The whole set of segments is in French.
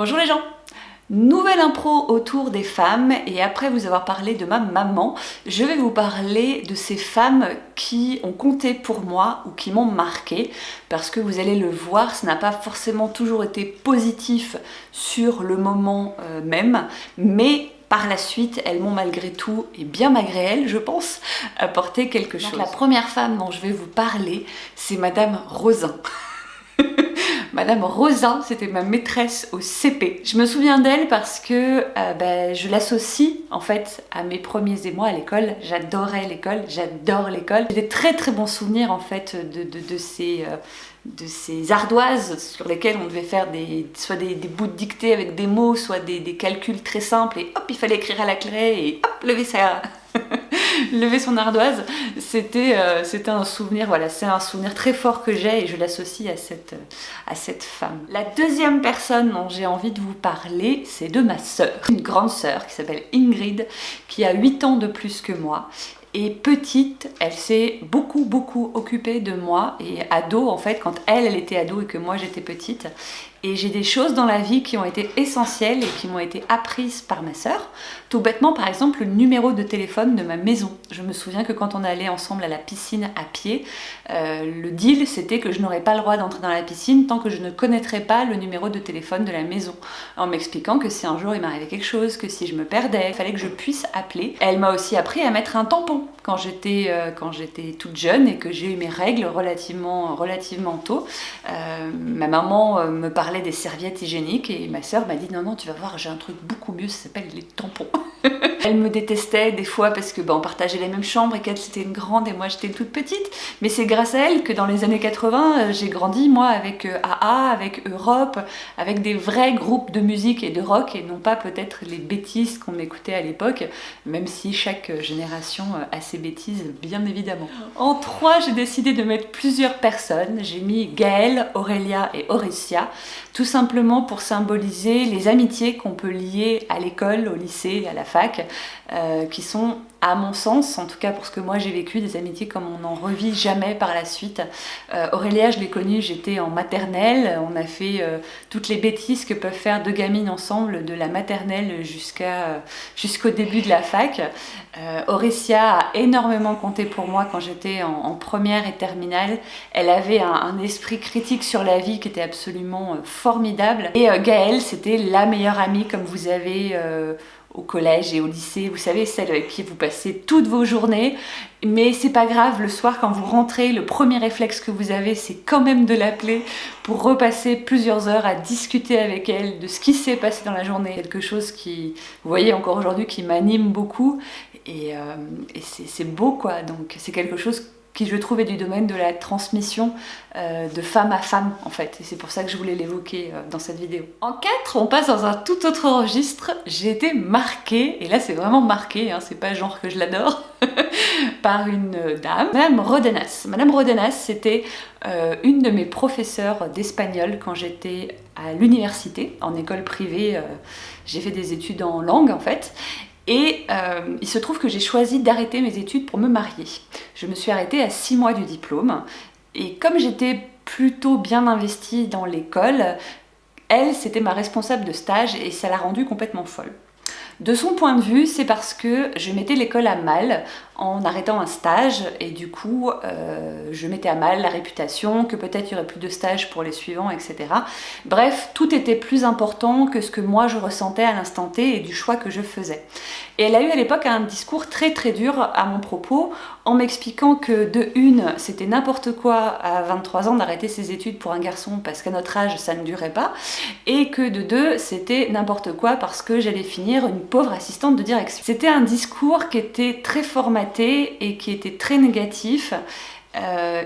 Bonjour les gens! Nouvelle impro autour des femmes, et après vous avoir parlé de ma maman, je vais vous parler de ces femmes qui ont compté pour moi ou qui m'ont marqué, parce que vous allez le voir, ça n'a pas forcément toujours été positif sur le moment même, mais par la suite, elles m'ont malgré tout, et bien malgré elles, je pense, apporté quelque chose. Donc, la première femme dont je vais vous parler, c'est Madame Rosin. Madame Rosin, c'était ma maîtresse au CP. Je me souviens d'elle parce que je l'associe en fait à mes premiers émois à l'école. J'adorais l'école, j'adore l'école. J'ai des très très bons souvenirs en fait de ces ardoises sur lesquelles on devait faire soit des bouts de dictée avec des mots, soit des calculs très simples et hop, il fallait écrire à la craie et hop, lever son ardoise. C'était un souvenir, voilà, c'est un souvenir très fort que j'ai et je l'associe à cette femme. La deuxième personne dont j'ai envie de vous parler, c'est de ma sœur, une grande sœur qui s'appelle Ingrid, qui a 8 ans de plus que moi. Et petite, elle s'est beaucoup occupée de moi, et ado en fait, quand elle était ado et que moi j'étais petite. Et j'ai des choses dans la vie qui ont été essentielles et qui m'ont été apprises par ma sœur. Tout bêtement, par exemple, le numéro de téléphone de ma maison. Je me souviens que quand on allait ensemble à la piscine à pied, le deal c'était que je n'aurais pas le droit d'entrer dans la piscine tant que je ne connaîtrais pas le numéro de téléphone de la maison. En m'expliquant que si un jour il m'arrivait quelque chose, que si je me perdais, il fallait que je puisse appeler. Elle m'a aussi appris à mettre un tampon quand j'étais toute jeune et que j'ai eu mes règles relativement tôt. Ma maman me parlait des serviettes hygiéniques et ma sœur m'a dit non tu vas voir, j'ai un truc beaucoup mieux, ça s'appelle les tampons. Elle me détestait des fois parce que on partageait les mêmes chambres et qu'elle c'était une grande et moi j'étais une toute petite, mais c'est grâce à elle que dans les années 80 j'ai grandi moi avec AA, avec Europe, avec des vrais groupes de musique et de rock et non pas peut-être les bêtises qu'on m'écoutait à l'époque, même si chaque génération a ses bêtises bien évidemment. En 3 j'ai décidé de mettre plusieurs personnes, j'ai mis Gaëlle, Aurélia et Aurécia, tout simplement pour symboliser les amitiés qu'on peut lier à l'école, au lycée, à la fac, qui sont, à mon sens, en tout cas pour ce que moi j'ai vécu, des amitiés comme on n'en revit jamais par la suite. Aurélia, je l'ai connue, j'étais en maternelle, on a fait toutes les bêtises que peuvent faire 2 gamines ensemble, de la maternelle jusqu'au début de la fac. Aurécia a énormément compté pour moi quand j'étais en première et terminale. Elle avait un esprit critique sur la vie qui était absolument formidable. Et Gaëlle, c'était la meilleure amie comme vous avez au collège et au lycée, vous savez, celle avec qui vous passez toutes vos journées, mais c'est pas grave, le soir quand vous rentrez, le premier réflexe que vous avez, c'est quand même de l'appeler pour repasser plusieurs heures à discuter avec elle de ce qui s'est passé dans la journée. Quelque chose qui, vous voyez encore aujourd'hui, qui m'anime beaucoup, et c'est beau quoi, donc c'est quelque chose qui je trouve est du domaine de la transmission de femme à femme en fait, et c'est pour ça que je voulais l'évoquer dans cette vidéo. En 4, on passe dans un tout autre registre. J'ai été marquée, et là c'est vraiment marqué, hein, c'est pas genre que je l'adore, par une dame, Madame Rodenas. Madame Rodenas, c'était une de mes professeurs d'espagnol quand j'étais à l'université, en école privée. J'ai fait des études en langue en fait. Et il se trouve que j'ai choisi d'arrêter mes études pour me marier. Je me suis arrêtée à 6 mois du diplôme. Et comme j'étais plutôt bien investie dans l'école, elle, c'était ma responsable de stage et ça l'a rendue complètement folle. De son point de vue, c'est parce que je mettais l'école à mal en arrêtant un stage et du coup je mettais à mal la réputation, que peut-être il n'y aurait plus de stage pour les suivants, etc. Bref, tout était plus important que ce que moi je ressentais à l'instant T et du choix que je faisais. Et elle a eu à l'époque un discours très dur à mon propos en m'expliquant que de une, c'était n'importe quoi à 23 ans d'arrêter ses études pour un garçon parce qu'à notre âge ça ne durait pas, et que de deux, c'était n'importe quoi parce que j'allais finir une pauvre assistante de direction. C'était un discours qui était très formaté et qui était très négatif.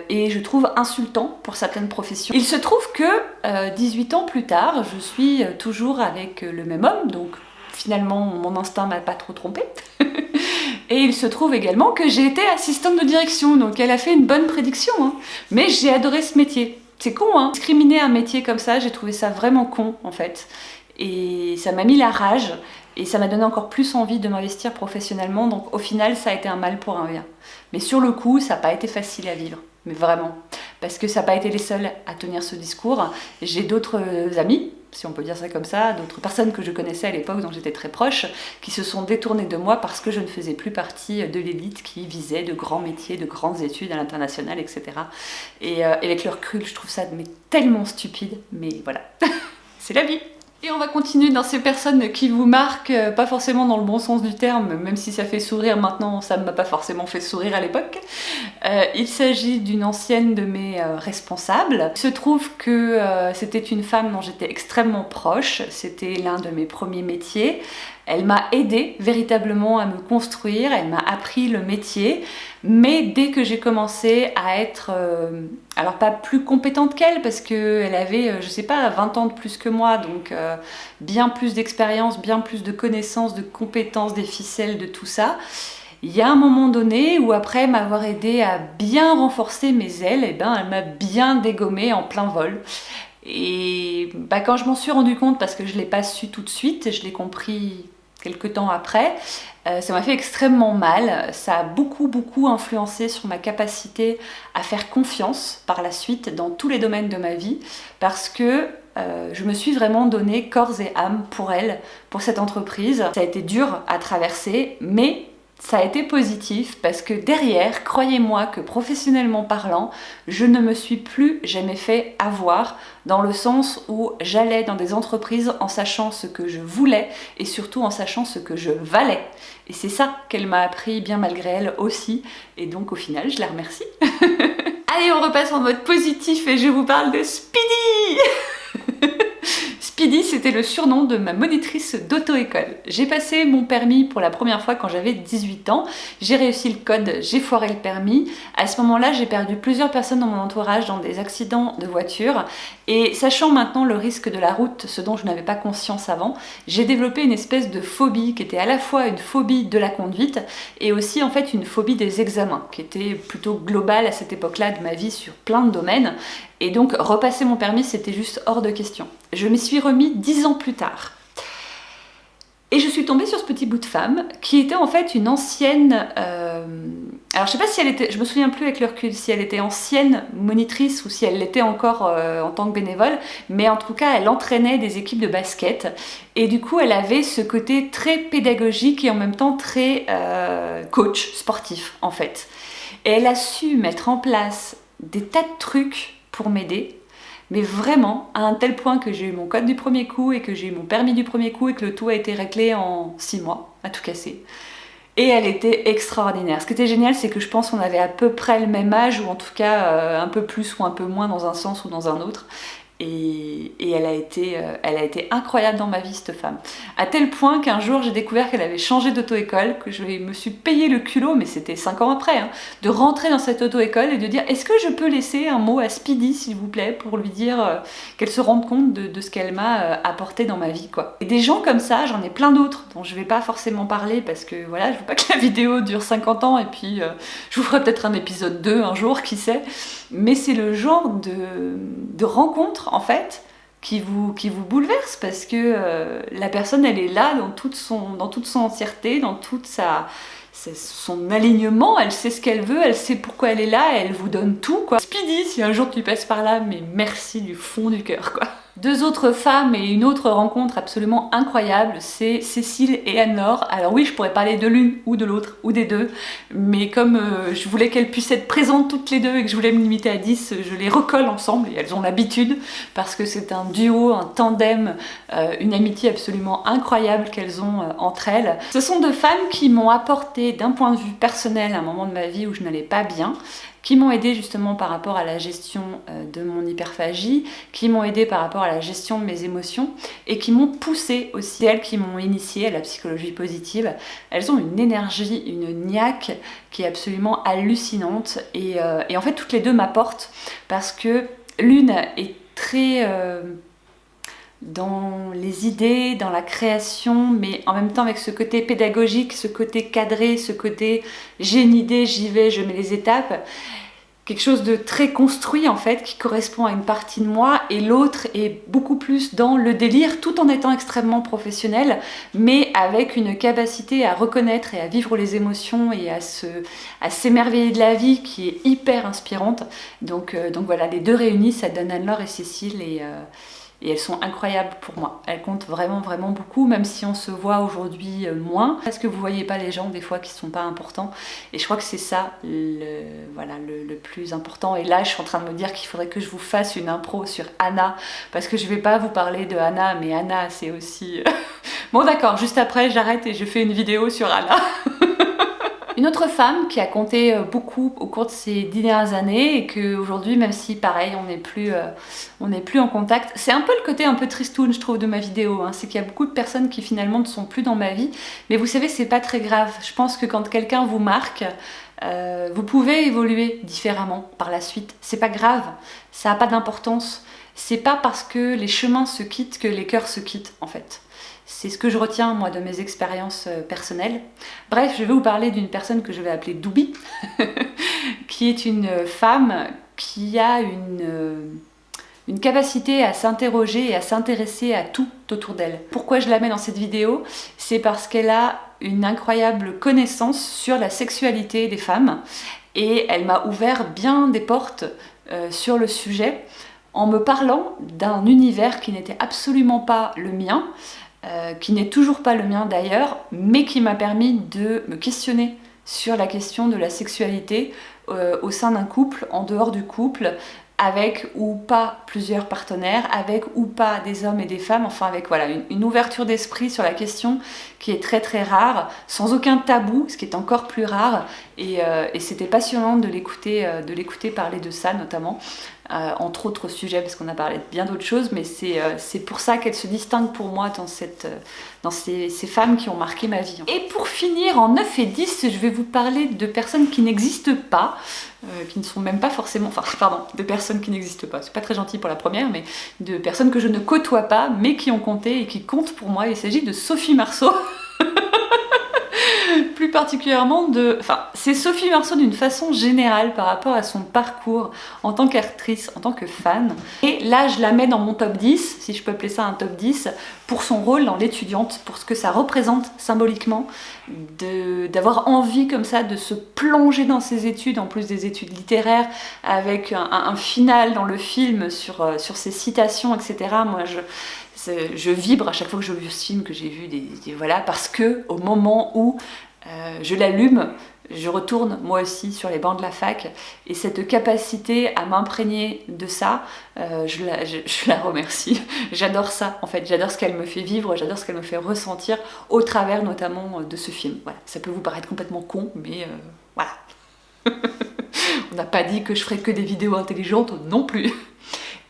Et je trouve insultant pour certaines professions. Il se trouve que 18 ans plus tard, je suis toujours avec le même homme, donc finalement mon instinct m'a pas trop trompée. Et il se trouve également que j'ai été assistante de direction, donc elle a fait une bonne prédiction, hein. Mais j'ai adoré ce métier. C'est con, hein. Discriminer un métier comme ça, j'ai trouvé ça vraiment con en fait. Et ça m'a mis la rage. Et ça m'a donné encore plus envie de m'investir professionnellement, donc au final ça a été un mal pour un bien. Mais sur le coup, ça n'a pas été facile à vivre, mais vraiment. Parce que ça n'a pas été les seuls à tenir ce discours. J'ai d'autres amis si on peut dire ça comme ça, d'autres personnes que je connaissais à l'époque, dont j'étais très proche, qui se sont détournées de moi parce que je ne faisais plus partie de l'élite qui visait de grands métiers, de grandes études à l'international, etc. Et avec le recul, je trouve ça mais tellement stupide, mais voilà, c'est la vie. Et on va continuer dans ces personnes qui vous marquent, pas forcément dans le bon sens du terme, même si ça fait sourire maintenant, ça ne m'a pas forcément fait sourire à l'époque. Il s'agit d'une ancienne de mes responsables. Il se trouve que c'était une femme dont j'étais extrêmement proche, c'était l'un de mes premiers métiers. Elle m'a aidée véritablement à me construire, elle m'a appris le métier, mais dès que j'ai commencé à être, alors pas plus compétente qu'elle, parce qu'elle avait, je sais pas, 20 ans de plus que moi, donc bien plus d'expérience, bien plus de connaissances, de compétences, des ficelles, de tout ça. Il y a un moment donné où après m'avoir aidée à bien renforcer mes ailes, et ben, elle m'a bien dégommée en plein vol. Et bah, quand je m'en suis rendu compte, parce que je ne l'ai pas su tout de suite, je l'ai compris quelques temps après, ça m'a fait extrêmement mal. Ça a beaucoup influencé sur ma capacité à faire confiance par la suite dans tous les domaines de ma vie, parce que je me suis vraiment donné corps et âme pour elle, pour cette entreprise. Ça a été dur à traverser, mais ça a été positif parce que derrière, croyez-moi que professionnellement parlant, je ne me suis plus jamais fait avoir, dans le sens où j'allais dans des entreprises en sachant ce que je voulais et surtout en sachant ce que je valais. Et c'est ça qu'elle m'a appris bien malgré elle aussi. Et donc au final, je la remercie. Allez, on repasse en mode positif et je vous parle de Speedy. Speedy, c'était le surnom de ma monitrice d'auto-école. J'ai passé mon permis pour la première fois quand j'avais 18 ans. J'ai réussi le code, j'ai foiré le permis. À ce moment-là, j'ai perdu plusieurs personnes dans mon entourage dans des accidents de voiture. Et sachant maintenant le risque de la route, ce dont je n'avais pas conscience avant, j'ai développé une espèce de phobie qui était à la fois une phobie de la conduite et aussi en fait une phobie des examens, qui était plutôt globale à cette époque-là de ma vie sur plein de domaines. Et donc repasser mon permis, c'était juste hors de question. Je m'y suis remis 10 ans plus tard. Et je suis tombée sur ce petit bout de femme qui était en fait une ancienne... alors je sais pas si elle était... Je me souviens plus avec le recul si elle était ancienne monitrice ou si elle l'était encore en tant que bénévole. Mais en tout cas, elle entraînait des équipes de basket. Et du coup, elle avait ce côté très pédagogique et en même temps très coach sportif en fait. Et elle a su mettre en place des tas de trucs pour m'aider. Mais vraiment, à un tel point que j'ai eu mon code du premier coup et que j'ai eu mon permis du premier coup et que le tout a été réglé en 6 mois, à tout casser. Et elle était extraordinaire. Ce qui était génial, c'est que je pense qu'on avait à peu près le même âge, ou en tout cas un peu plus ou un peu moins dans un sens ou dans un autre. Et elle a été incroyable dans ma vie, cette femme. À tel point qu'un jour, j'ai découvert qu'elle avait changé d'auto-école, que je me suis payé le culot, mais c'était 5 ans après, hein, de rentrer dans cette auto-école et de dire « Est-ce que je peux laisser un mot à Speedy, s'il vous plaît, pour lui dire qu'elle se rende compte de ce qu'elle m'a apporté dans ma vie, quoi. » Et des gens comme ça, j'en ai plein d'autres, dont je vais pas forcément parler, parce que voilà, je veux pas que la vidéo dure 50 ans, et puis je vous ferai peut-être un épisode 2 un jour, qui sait. Mais c'est le genre de rencontre, en fait, qui vous bouleverse, parce que la personne, elle est là dans toute son entièreté, dans toute son alignement, elle sait ce qu'elle veut, elle sait pourquoi elle est là, elle vous donne tout, quoi. Speedy, si un jour tu passes par là, mais merci du fond du cœur, quoi. 2 autres femmes et une autre rencontre absolument incroyable, c'est Cécile et Anne-Laure. Alors oui, je pourrais parler de l'une ou de l'autre, ou des deux, mais comme je voulais qu'elles puissent être présentes toutes les deux et que je voulais me limiter à 10, je les recolle ensemble, et elles ont l'habitude, parce que c'est un duo, un tandem, une amitié absolument incroyable qu'elles ont entre elles. Ce sont 2 femmes qui m'ont apporté, d'un point de vue personnel, à un moment de ma vie où je n'allais pas bien, qui m'ont aidé justement par rapport à la gestion de mon hyperphagie, qui m'ont aidé par rapport à la gestion de mes émotions et qui m'ont poussé aussi, elles qui m'ont initiée à la psychologie positive. Elles ont une énergie, une niaque qui est absolument hallucinante et en fait toutes les deux m'apportent parce que l'une est très... dans les idées, dans la création, mais en même temps avec ce côté pédagogique, ce côté cadré, ce côté j'ai une idée, j'y vais, je mets les étapes. Quelque chose de très construit en fait, qui correspond à une partie de moi, et l'autre est beaucoup plus dans le délire, tout en étant extrêmement professionnel, mais avec une capacité à reconnaître et à vivre les émotions et à s'émerveiller de la vie qui est hyper inspirante. Donc voilà, les deux réunis, ça donne Anne-Laure et Cécile, Et elles sont incroyables pour moi. Elles comptent vraiment, vraiment beaucoup, même si on se voit aujourd'hui moins. Parce que vous voyez pas les gens des fois qui sont pas importants. Et je crois que c'est ça le plus important. Et là, je suis en train de me dire qu'il faudrait que je vous fasse une impro sur Anna. Parce que je vais pas vous parler de Anna, mais Anna, c'est aussi... Bon d'accord, juste après, j'arrête et je fais une vidéo sur Anna. Une autre femme qui a compté beaucoup au cours de ces 10 dernières années et qu'aujourd'hui, même si pareil, on n'est plus en contact, c'est un peu le côté un peu tristoun, je trouve, de ma vidéo, hein. C'est qu'il y a beaucoup de personnes qui finalement ne sont plus dans ma vie, mais vous savez, c'est pas très grave. Je pense que quand quelqu'un vous marque, vous pouvez évoluer différemment par la suite. C'est pas grave, ça n'a pas d'importance. C'est pas parce que les chemins se quittent que les cœurs se quittent, en fait. C'est ce que je retiens, moi, de mes expériences personnelles. Bref, je vais vous parler d'une personne que je vais appeler Doubi, qui est une femme qui a une capacité à s'interroger et à s'intéresser à tout autour d'elle. Pourquoi je la mets dans cette vidéo? C'est parce qu'elle a une incroyable connaissance sur la sexualité des femmes et elle m'a ouvert bien des portes sur le sujet en me parlant d'un univers qui n'était absolument pas le mien, qui n'est toujours pas le mien d'ailleurs, mais qui m'a permis de me questionner sur la question de la sexualité au sein d'un couple, en dehors du couple, avec ou pas plusieurs partenaires, avec ou pas des hommes et des femmes, enfin avec voilà, une ouverture d'esprit sur la question qui est très très rare, sans aucun tabou, ce qui est encore plus rare, et c'était passionnant de l'écouter parler de ça notamment, entre autres sujets, parce qu'on a parlé de bien d'autres choses, mais c'est pour ça qu'elle se distingue pour moi dans ces femmes qui ont marqué ma vie. Et pour finir, en 9 et 10, je vais vous parler de personnes qui n'existent pas, qui ne sont même pas forcément... Enfin, pardon, de personnes qui n'existent pas. C'est pas très gentil pour la première, mais de personnes que je ne côtoie pas, mais qui ont compté et qui comptent pour moi. Il s'agit de Sophie Marceau. Plus particulièrement de... Enfin, c'est Sophie Marceau d'une façon générale par rapport à son parcours en tant qu'actrice, en tant que fan. Et là, je la mets dans mon top 10, si je peux appeler ça un top 10, pour son rôle dans L'étudiante, pour ce que ça représente symboliquement, d'avoir envie comme ça de se plonger dans ses études, en plus des études littéraires, avec un final dans le film sur ses citations, etc. Moi, je vibre à chaque fois que je vois ce film, que j'ai vu voilà, parce que au moment où je l'allume, je retourne moi aussi sur les bancs de la fac, et cette capacité à m'imprégner de ça, je la remercie. J'adore ça en fait, j'adore ce qu'elle me fait vivre, j'adore ce qu'elle me fait ressentir au travers notamment de ce film. Voilà, ça peut vous paraître complètement con, mais voilà. On n'a pas dit que je ferais que des vidéos intelligentes non plus.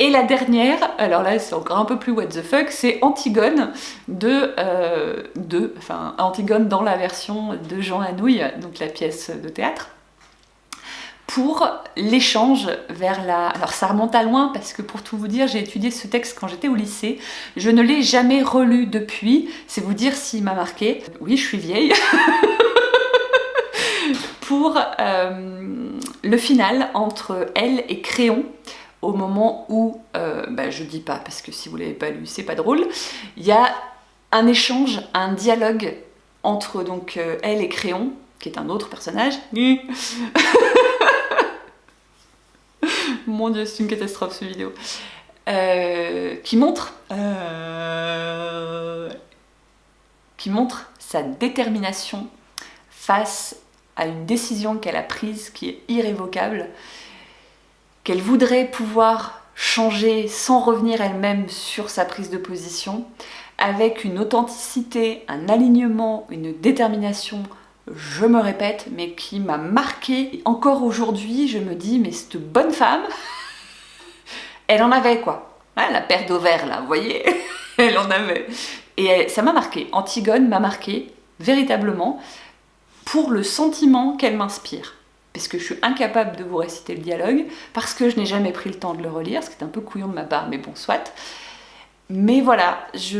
Et la dernière, alors là c'est encore un peu plus what the fuck, c'est Antigone Antigone dans la version de Jean Anouilh, donc la pièce de théâtre, pour l'échange vers la... Alors ça remonte à loin parce que pour tout vous dire, j'ai étudié ce texte quand j'étais au lycée, je ne l'ai jamais relu depuis, c'est vous dire s'il m'a marqué. Oui, je suis vieille. Pour le final entre elle et Créon, au moment où, je dis pas parce que si vous l'avez pas lu c'est pas drôle, il y a un échange, un dialogue entre donc elle et Créon, qui est un autre personnage. Mon dieu, c'est une catastrophe cette vidéo. Qui montre sa détermination face à une décision qu'elle a prise qui est irrévocable, qu'elle voudrait pouvoir changer sans revenir elle-même sur sa prise de position, avec une authenticité, un alignement, une détermination, je me répète, mais qui m'a marquée. Encore aujourd'hui, je me dis, mais cette bonne femme, elle en avait quoi, hein, la paire d'ovaires là, vous voyez, elle en avait. Et ça m'a marqué, Antigone m'a marqué, véritablement, pour le sentiment qu'elle m'inspire. Parce que je suis incapable de vous réciter le dialogue, parce que je n'ai jamais pris le temps de le relire, ce qui est un peu couillon de ma part, mais bon, soit. Mais voilà, c'est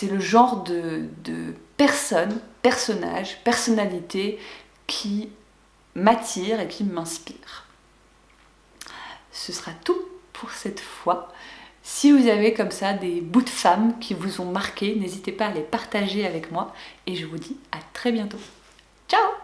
le genre de personnalité qui m'attire et qui m'inspire. Ce sera tout pour cette fois. Si vous avez comme ça des bouts de femmes qui vous ont marqué, n'hésitez pas à les partager avec moi, et je vous dis à très bientôt. Ciao!